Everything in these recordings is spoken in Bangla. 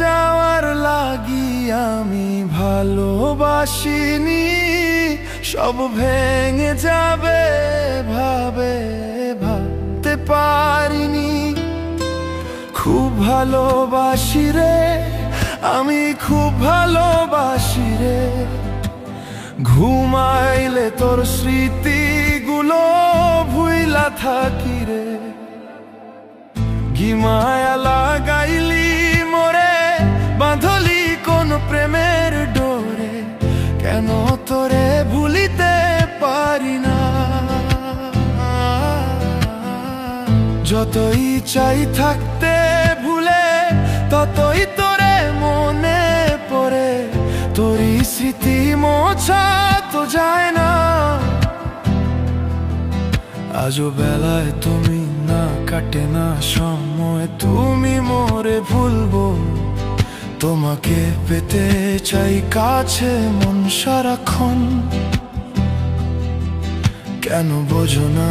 যাওয়ার লাগি আমি ভালোবাসিনি, সব ভেঙে যাবে ভাবতে পারিনি। খুব ভালোবাসি রে, আমি খুব ভালোবাসি রে, ঘুমাইলে তোর স্মৃতিগুলো ভুইলা থাকি রে। কি মায়া লাগাইলি মোরে, বাঁধলি কোন প্রেমের ডোরে, কেন তোরে ভুলিতে পারি না। যতই চাই থাকতে ভুলে, ততই তোরে মনে পড়ে, তোরই স্মৃতি মোছা তো যায় না। আজও বেলায় তুমি না, কাটে না সময়, তুমি মোরে ভুলবো। তোমাকে পেতে চাই কাছে মন সারাক্ষণ, কেন বোঝো না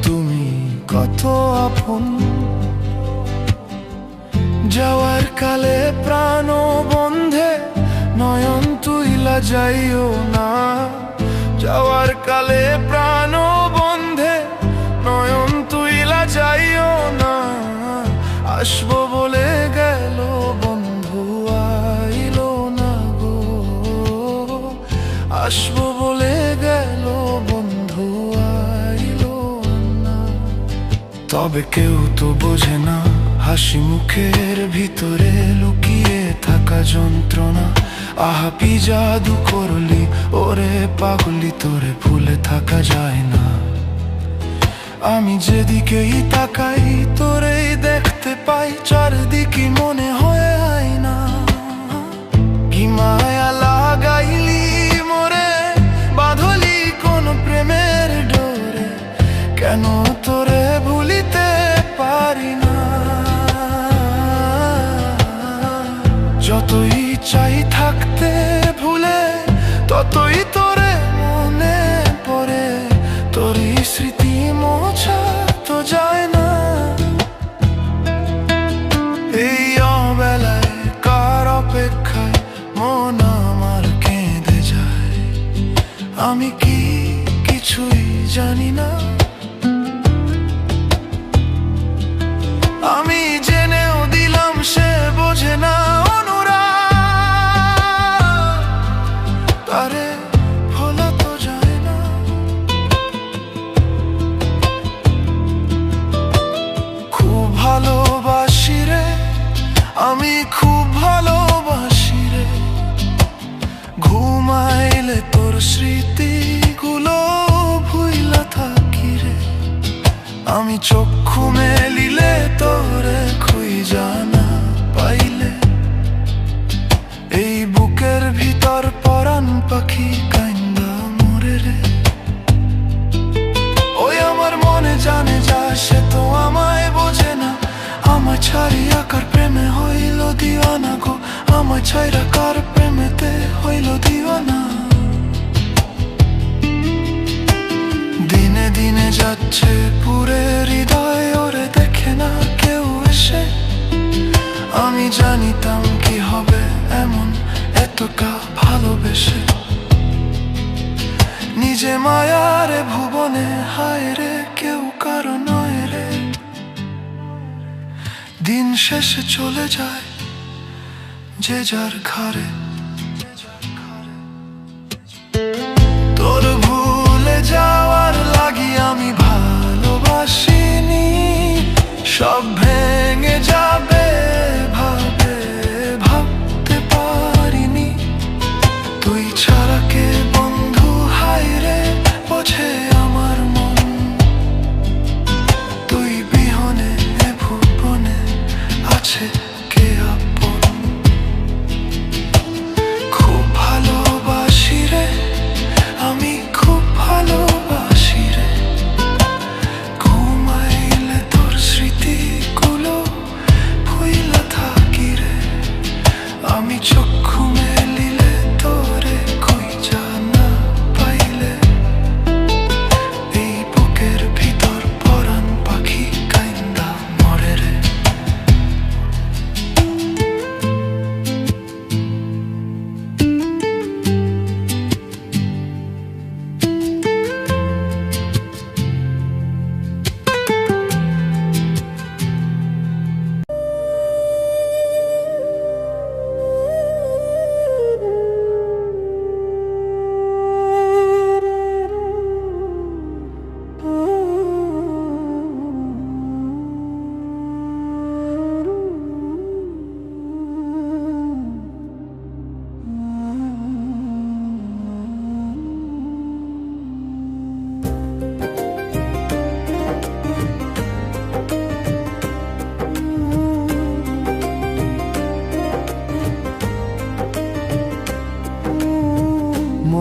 তুমি কত আপন। যাওয়ার কালে প্রাণ বন্ধে নয়ন তুইলা যাইও না, যাওয়ার কালে প্রাণ বন্ধে নয়ন তুইলা যাইও না। আসবো বলে গেল বন্ধু আইলো না গো, আসবো বলে গেল বন্ধু আইলো না। তবে কেউ তো বোঝে না হাসি মুখের ভিতরে লুকিয়ে থাকা যন্ত্রণা। আহা কি জাদু করলি ওরে পাগলি, তোরে ভুলে থাকা যায় না। আমি যেদিকেই তাকাই তোরেই দেখতে পাই, চারদিকে মনে হয় আয়না। কি মায়া লাগাইলি মোরে, বাঁধলি কোন প্রেমের ডোরে, কেন তোরে ভুলিতে পারি না। যতই চাই থাকতে ভুলে, ততই তোরে মনে পড়ে, তোরই স্মৃতি মোছা তো যায় না। এই অবেলায় কার অপেক্ষায় মন আমার কেঁদে যায়, আমি কি কিছুই জানি না। আমি জেনেও দিলাম সে বোঝে না অনুরাগ, তারে ভোলা তো যায় না। খুব ভালোবাসি রে, আমি খুব ভালোবাসি রে, ঘুমাইলে তোর স্মৃতিগুলো ভুইলা থাকি রে। আমি চক্ষু মেলিলে তোরে খুঁজা না পাইলে, এই বুকের ভিতর পরাণ পাখি কাইন্দা মরে রে। ওই আমার মনে জানে যা, সে তো আমায় বোঝে না। আমায় ছাড়িয়া কার প্রেমে হইল দিওয়ানা গো, আমায় ছাইরা কার প্রেমেতে হইল দিওয়ানা। দিনে দিনে যাচ্ছে পুরে হৃদয়, ওরে দেখে না কেউ এসে। আমি জানিতাম কি হবে এমন এতটা ভালোবেসে, নিজে মায়ারে ভুবনে হায় রে, কেউ কারো নয় রে। দিন শেষে চলে যায় যে যার ঘরে, তোর ভুলে যাওয়ার লাগি আমি ভালোবাসিনি, সব ভেঙে যাবে ভাবতে পারিনি। তুই ছাড়া কে বন্ধু হায় রে বোঝে আমার মন, তুই বিহনে ভুবনে আছে কে আপন।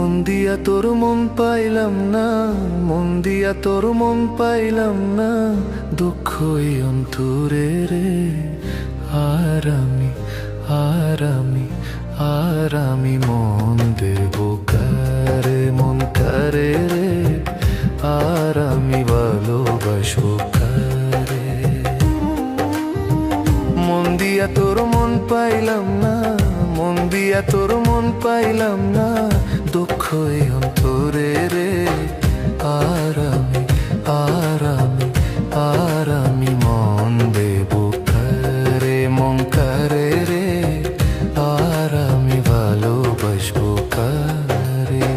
মন দিয়া তোর মন পাইলাম না, মন দিয়া তোর মন পাইলাম না, দুঃখই অন্তরে রে। আর আমি আর আমি আর আমি মন দেব কারে, মন কারে রে। আর আমি ভালোবাসবো কারে। মন দিয়া তোর মন পাইলাম না, মন দিয়া তোর মন পাইলাম না, দুঃখই অন্তরে রে। আর আমি আর আমি আর আমি মন দেব কারে, মন কারে রে। আর আমি ভালোবাসবো কারে।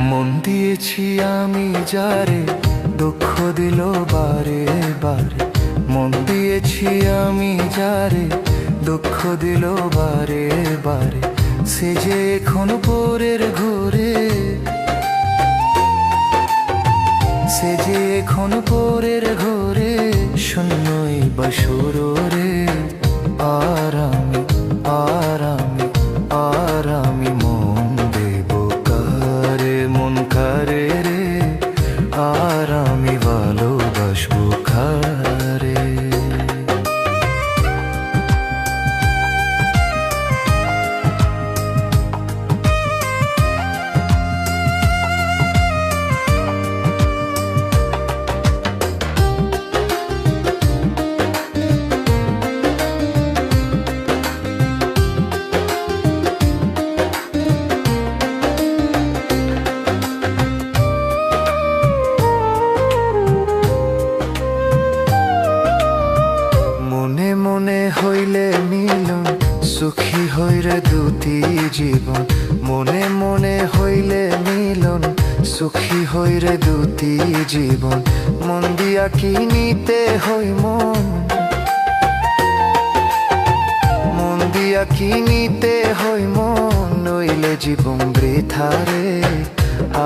মন দিয়েছি আমি যারে, দুঃখ দিল বারে বারে। মন দিয়েছি আমি যারে, দুঃখ দিল বারে বারে। সে যে এখন পরের ঘরে, সে যে এখন পরের ঘরে, শূন্যই বাসর রে। আর আমি আর আমি আর আমি মন দেব কারে, মন কারে রে। আর আমি ভালোবাসবো কারে। মনে মনে হইলে মিলন, সুখী হইরে দুটি জীবন। মনে মনে হইলে মিলন, সুখী হইরে দুটি জীবন। মন দিয়া কি নিতে হই মন, মন দিয়া কি নিতে হই মন, নইলে জীবন বৃথা রে।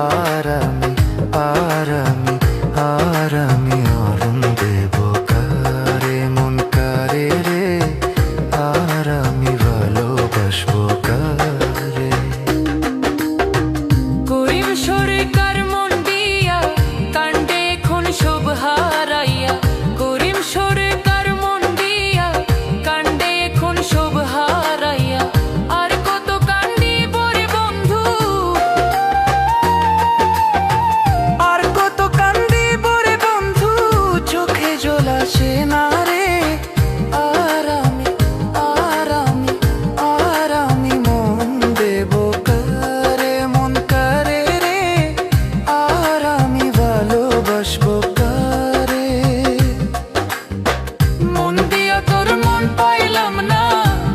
আর আমি আর আমি আর আমি অরুণ দেব কারে, মন কারে রে। আর আমি ভালোবাসবো কারে। করিম সরকার মন দিয়া কাণ্ডে এখন সব হারাইয়া। করিম সরকার মন দিয়া কাণ্ডে এখন সব হারাইয়া। আর কত কান্দিব রে বন্ধু, আর কত কান্দিব রে বন্ধু, চোখে জল আসে না রে। আর আমি আর আমি আর আমি মন দেব কারে, মন কারে রে। আর আমি ভালোবাসবো কারে। মন দিয়া তোর মন পাইলাম না,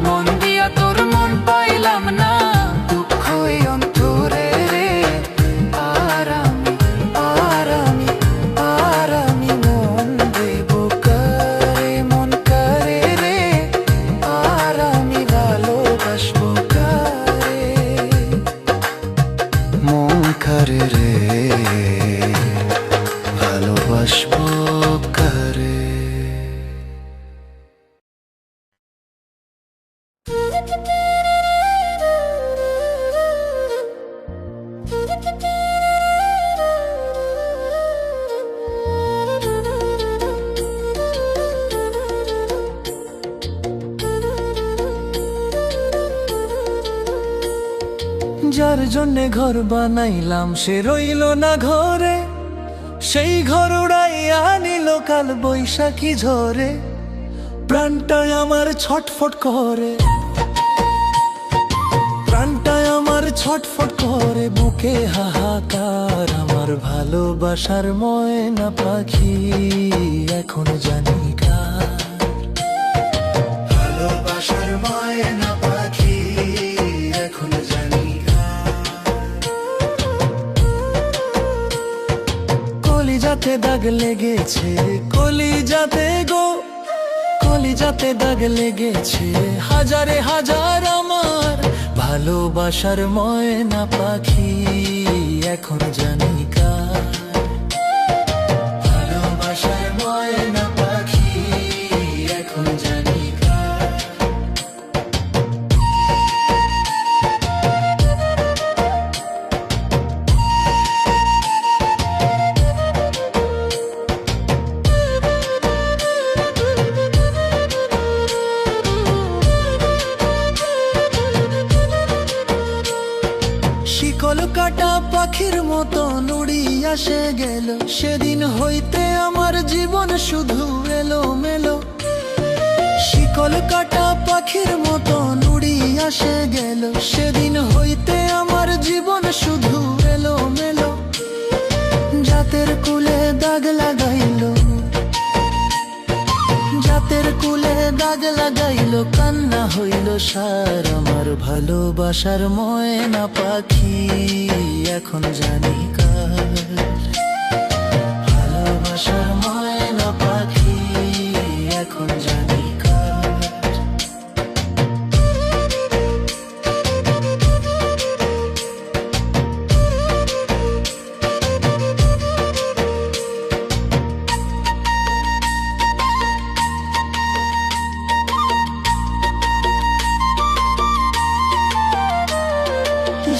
মন দিয়া তোর মন পাইলাম না, দুঃখই অন্তরে রে। আর আমি আর আমি আর আমি মন দেব কারে, মন কারে রে। আর আমি ভালোবাসবো কারে, মন কারে রে, ভালোবাসবো কারে। যার জন্যে ঘর বানাইলাম সে রইল না ঘরে, সেই ঘর উড়াইয়া নিল কাল বৈশাখী ঝরে। প্রাণটা আমার ছটফট করে, প্রাণটা আমার ছটফট করে, বুকে হাহাকার। আমার ভালোবাসার ময়না পাখি এখন জানি কার। ভালোবাসার ময়না পাখি এখন জানি কার। যাতে দাগ লেগেছে কলিজাতে গো, কলিজাতে দাগ লেগেছে হাজারে হাজার আমার ভালোবাসার ময়না পাখি এখন জানি কার। ভালোবাসার ময়না পাখি এখন জানি কার। শিকল কাটা পাখির মতো নুড়ি আসে গেল, সেদিন হইতে আমার জীবন শুধু এলো মেলো। শিকল কাটা পাখির মতো নুড়ি আসে গেল, সেদিন হইতে আমার জীবন শুধু এলো মেলো। জাতের কুলে দাগ লাগাইলো, জাতের কুলে দাগ লাগাইলো, কান্না হইল সার আমার ভালোবাসার ময়না পাখি এখন জানি কার। ভালোবাসার ময়না পাখি এখন জানি কার।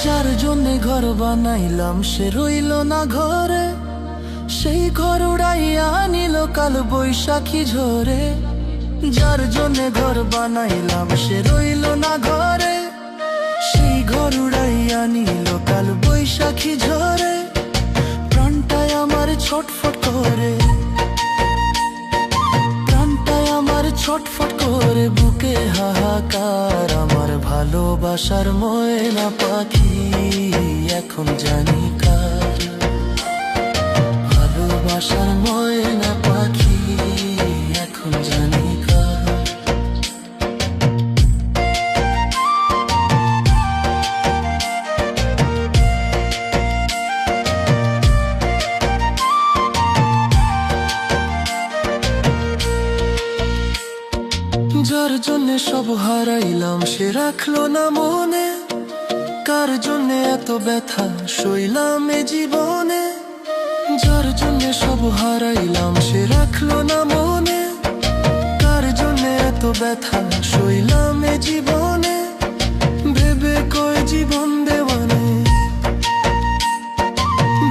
যার জন্যে ঘর বানাইলাম সে রইল না ঘরে, সেই ঘর উড়াইয়া নিল কাল বৈশাখী ঝরে। যার জন্যে ঘর বানাইলাম সে রইল না ঘরে, সেই ঘর উড়াইয়া নিল কাল বৈশাখী ঝরে। প্রাণটায় আমার ছটফট করে, প্রাণটায় আমার ছটফট করে, বুকে হাহাকার আমার ভালোবাসার ময়না পাখি এখন জানি কার। ভালোবাসার ময়না পাখি এখন জানি কার। যার জন্যে সব হারাইলাম সে রাখলো না মনে, কার জন্যে এত ব্যথা সইলাম এ জীবনে। যার জন্যে সব হারাইলাম সে রাখলো না মনে, কার জন্যে এত ব্যথা সইলাম এ জীবনে। ভেবে কয় জীবন দেওয়ানে,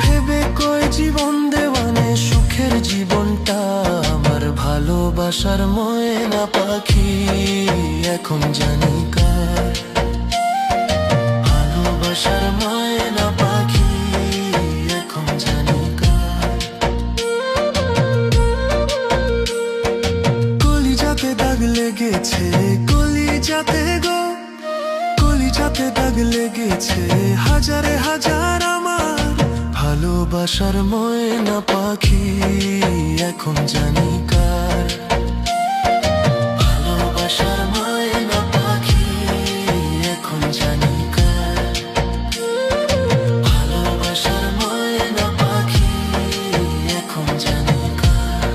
ভেবে কয় জীবন দেওয়ানে, সুখের জীবনটা আমার ভালোবাসার ময়না পাখি এখন জানি কার। ভালোবাসার ময়না পাখি এখন জানি কার। কলিজাতে দাগ লেগেছে কলিজাতে গো, কলিজাতে দাগ লেগেছে হাজারে হাজার আমার ভালোবাসার ময়না পাখি এখন জানি কার। ভালোবাসার ময়না পাখি এখন জানি কার। ভালোবাসার ময়না পাখি এখন জানি কার।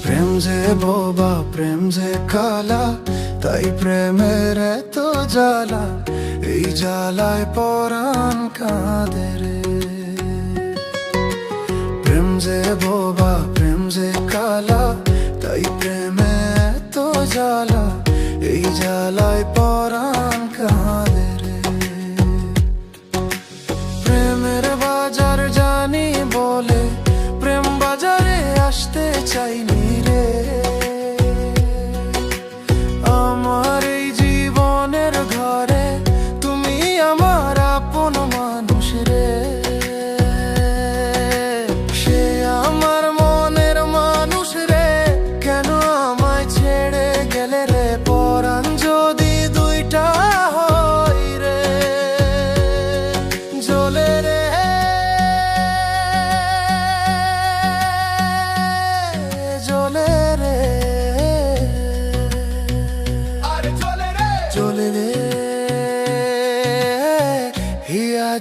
প্রেম যে বোবা প্রেম যে কালা, তাই প্রেমের এত জ্বালা, এই জ্বালায় পরাণ কাঁদে রে। প্রেম যে বোবা প্রেম যে কালা, তাই প্রেমে এত জ্বালা, এই জ্বালায় পরাণ কাঁদে রে। প্রেমের বাজার জানি বলে প্রেম বাজারে আসতে চাইনি রে। আমার এই জীবনের ঘরে তুমি আমার আপন মানুষ রে। সে আমার মনের মানুষ রে, কেন আমার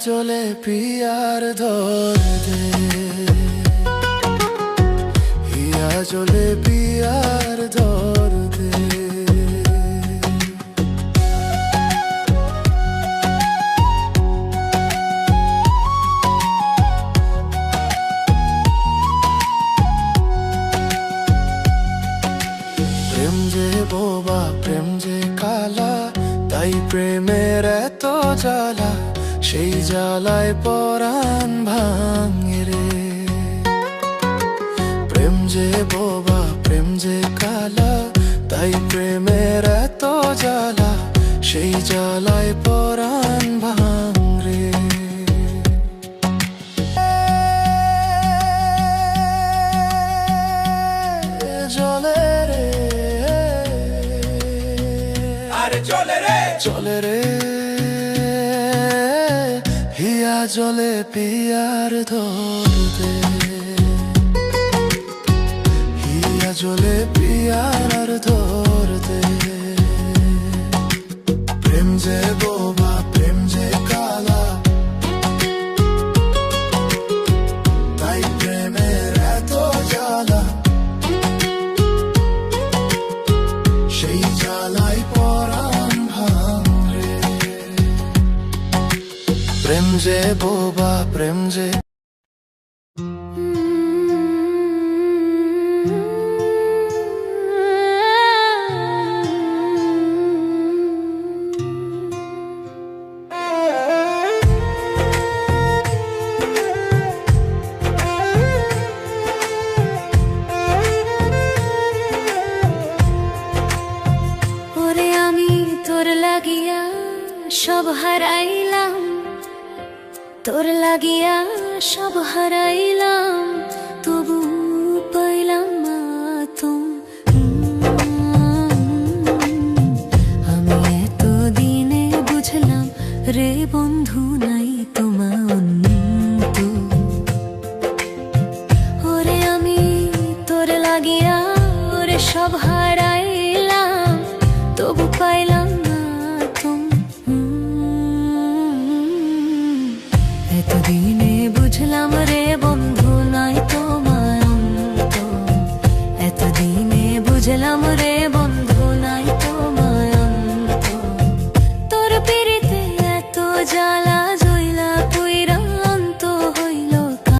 জলে পিয়ার ধর দে, হিয়া জলে পিয়ার ধর দে। প্রেম যে বোবা প্রেম যে কালা, তাই প্রেমের এত জ্বালা, সেই জ্বালায় পরাণ ভাঙে রে। প্রেম যে বোবা প্রেম যে কালা, তাই প্রেমের এত জ্বালা, সেই জ্বালায় পরাণ ভাঙ রে। জলে রে আরে চলে রে চলে রে, হিয়া জলে পিয়ার ধর দে, হিয়া জলে পিয়ার ধর দে। প্রেম যে বোবা প্রেম যে কালা, তাই প্রেমের এত জ্বালা, সেই জ্বালাই পরাণ ভাঙ রে। প্রেম যে বোবা প্রেম যে ওরে আমি তোর লাগিয়া সব হারাইলাম, তোর লাগিয়া সব হারাইলাম, তবু পাইলাম না আমি এতদিনে বুঝলাম রে বন্ধু নাই তোমা অন্ত। ওরে আমি তোর লাগিয়া ওরে সব